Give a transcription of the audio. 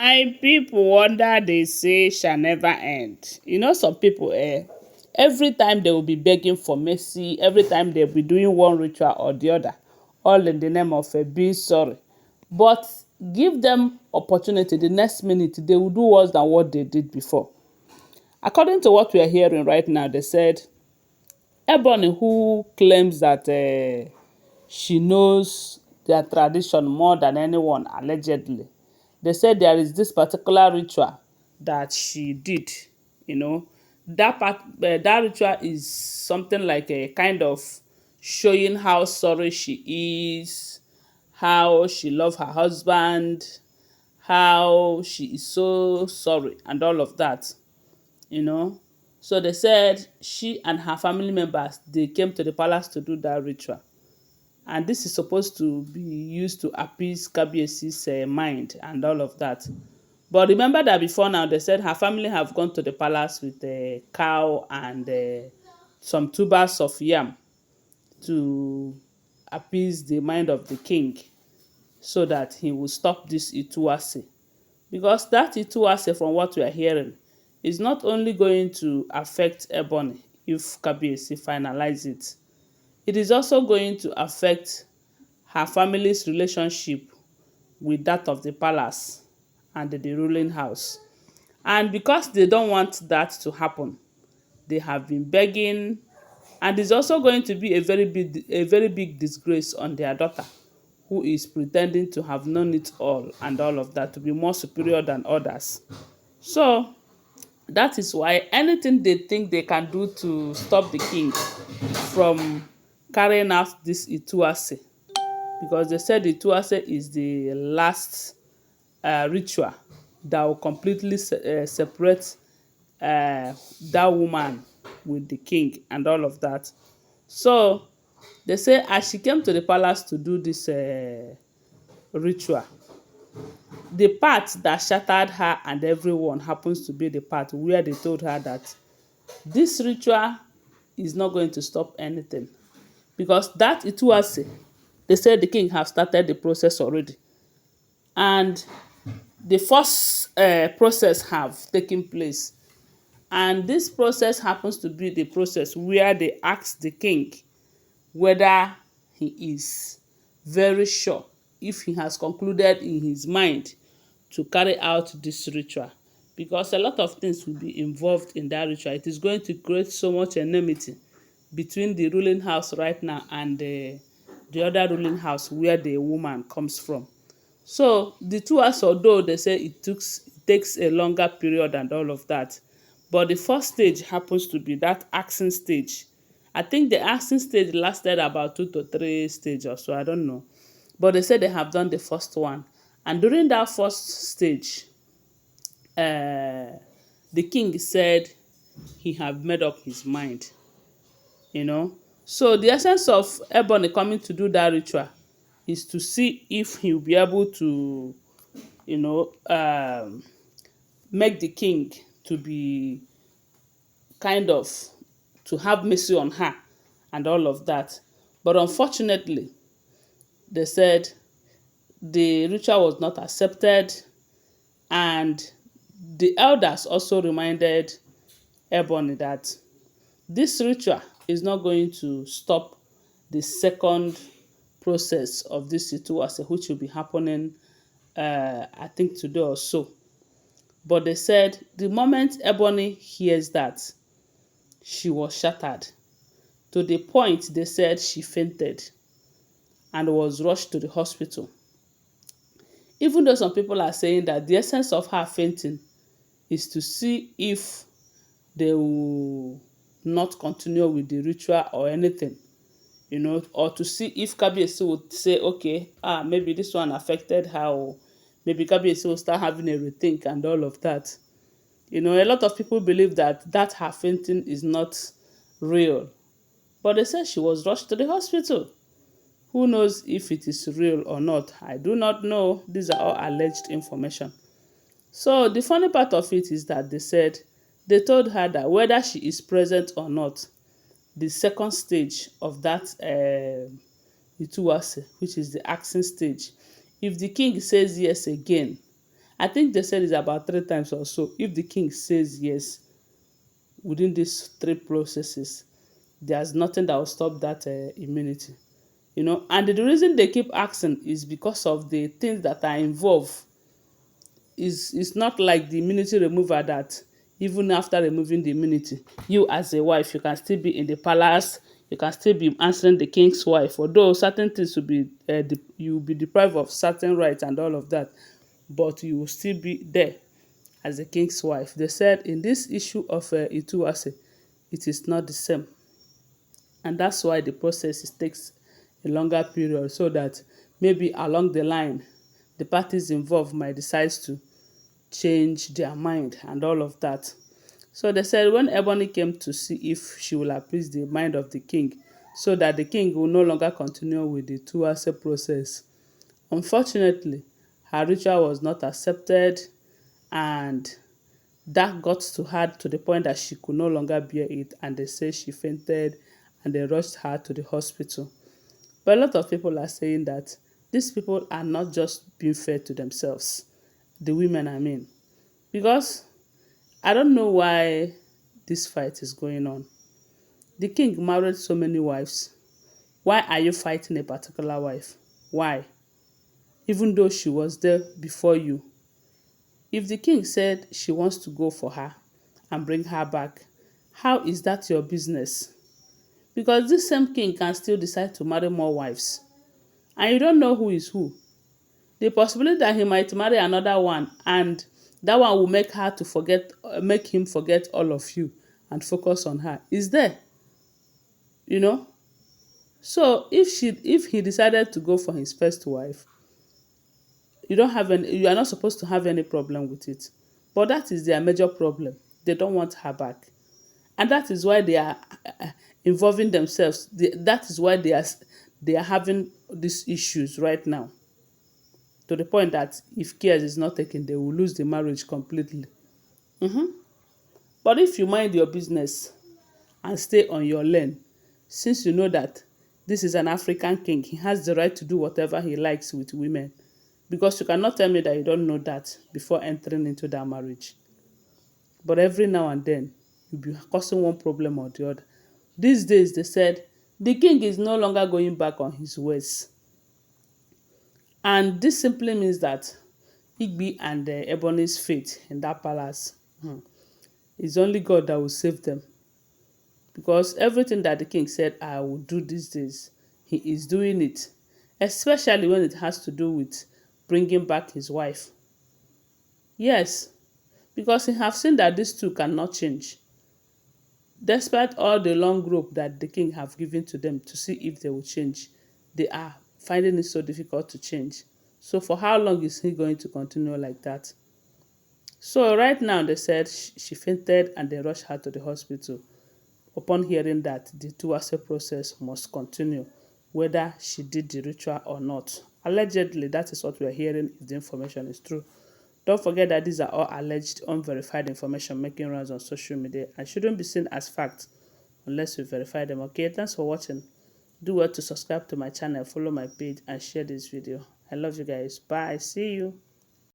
My people wonder they say shall never end. You know some people every time they will be begging for mercy, every time they'll be doing one ritual or the other, all in the name of being sorry. But give them opportunity, the next minute they will do worse than what they did before. According to what we are hearing right now, they said Ebony, who claims that she knows their tradition more than anyone, allegedly. They said there is this particular ritual that she did, you know. That ritual is something like a kind of showing how sorry she is, how she loves her husband, how she is so sorry, and all of that, you know. So they said she and her family members they came to the palace to do that ritual, and this is supposed to be used to appease Kabiesi's mind and all of that. But remember that before now they said her family have gone to the palace with a cow and some tubers of yam to appease the mind of the king so that he will stop this Ituwase. Because that Ituwase, from what we are hearing, is not only going to affect Ebony if Kabiesi finalize it, it is also going to affect her family's relationship with that of the palace and the ruling house. And because they don't want that to happen, they have been begging, and it's also going to be a very big disgrace on their daughter, who is pretending to have known it all and all of that, to be more superior than others. So that is why anything they think they can do to stop the king from carrying out this Ituwase, because they said Ituwase is the last ritual that will completely separate that woman with the king and all of that. So they say as she came to the palace to do this ritual, the part that shattered her and everyone happens to be the part where they told her that this ritual is not going to stop anything, because that Ituwase, they said the king have started the process already, and the first process have taken place, and this process happens to be the process where they ask the king whether he is very sure, if he has concluded in his mind to carry out this ritual, because a lot of things will be involved in that ritual. It is going to create so much enmity between the ruling house right now and the other ruling house where the woman comes from. So the two hours, although they say it takes a longer period and all of that, but the first stage happens to be that asking stage. I think the asking stage lasted about 2 to 3 stages or so, I don't know. But they said they have done the first one. And during that first stage, uh, the king said he had made up his mind, you know. So the essence of Ebony coming to do that ritual is to see if he'll be able to, you know, make the king to be kind of to have mercy on her and all of that. But unfortunately, they said the ritual was not accepted, and the elders also reminded Ebony that this ritual is not going to stop the second process of this Ituwase, which will be happening, I think, today or so. But they said the moment Ebony hears that, she was shattered to the point they said she fainted and was rushed to the hospital. Even though some people are saying that the essence of her fainting is to see if they will not continue with the ritual or anything, you know, or to see if Kabiyesi would say, okay, maybe this one affected her, or maybe Kabiyesi will start having a rethink and all of that. You know, a lot of people believe that her fainting is not real, but they say she was rushed to the hospital. Who knows if it is real or not? I do not know. These are all alleged information. So the funny part of it is that they said they told her that whether she is present or not, the second stage of that Ituwase, which is the asking stage, if the king says yes again, I think they said it's about 3 times or so. If the king says yes within these three processes, there's nothing that will stop that immunity. And the reason they keep asking is because of the things that are involved. Is It's not like the immunity remover that even after removing the immunity, you as a wife, you can still be in the palace, you can still be answering the king's wife, although certain things will be you will be deprived of certain rights and all of that, but you will still be there as the king's wife. They said in this issue of Ituwase, it is not the same, and that's why the process takes a longer period, so that maybe along the line the parties involved might decide to change their mind and all of that. So they said when Ebony came to see if she will appease the mind of the king, so that the king will no longer continue with the Tuwase process, unfortunately her ritual was not accepted, and that got to her to the point that she could no longer bear it, and they say she fainted and they rushed her to the hospital. But a lot of people are saying that these people are not just being fair to themselves, the women I mean, because I don't know why this fight is going on. The king married so many wives. Why are you fighting a particular wife? Why? Even though she was there before you. If the king said she wants to go for her and bring her back, how is that your business? Because this same king can still decide to marry more wives. And you don't know who is who. The possibility that he might marry another one, and that one will make him forget all of you and focus on her is there. you know so if he decided to go for his first wife, you are not supposed to have any problem with it. But that is their major problem. They don't want her back, and that is why they are involving themselves. That is why they are having these issues right now, to the point that if care is not taken, they will lose the marriage completely. But if you mind your business and stay on your lane, since you know that this is an African king, he has the right to do whatever he likes with women. Because you cannot tell me that you don't know that before entering into that marriage. But every now and then, you'll be causing one problem or the other. These days, they said the king is no longer going back on his words. And this simply means that Igbi and Ebony's fate in that palace, is only God that will save them. Because everything that the king said, I will do these days, he is doing it. Especially when it has to do with bringing back his wife. Yes, because he have seen that these two cannot change. Despite all the long rope that the king have given to them to see if they will change, they are finding it so difficult to change. So for how long is he going to continue like that? So right now they said she fainted and they rushed her to the hospital upon hearing that the Tuwase process must continue, whether she did the ritual or not. Allegedly, that is what we are hearing if the information is true. Don't forget that these are all alleged, unverified information making rounds on social media and shouldn't be seen as fact unless you verify them. Okay, thanks for watching. Do well to subscribe to my channel, follow my page, and share this video. I love you guys. Bye. See you.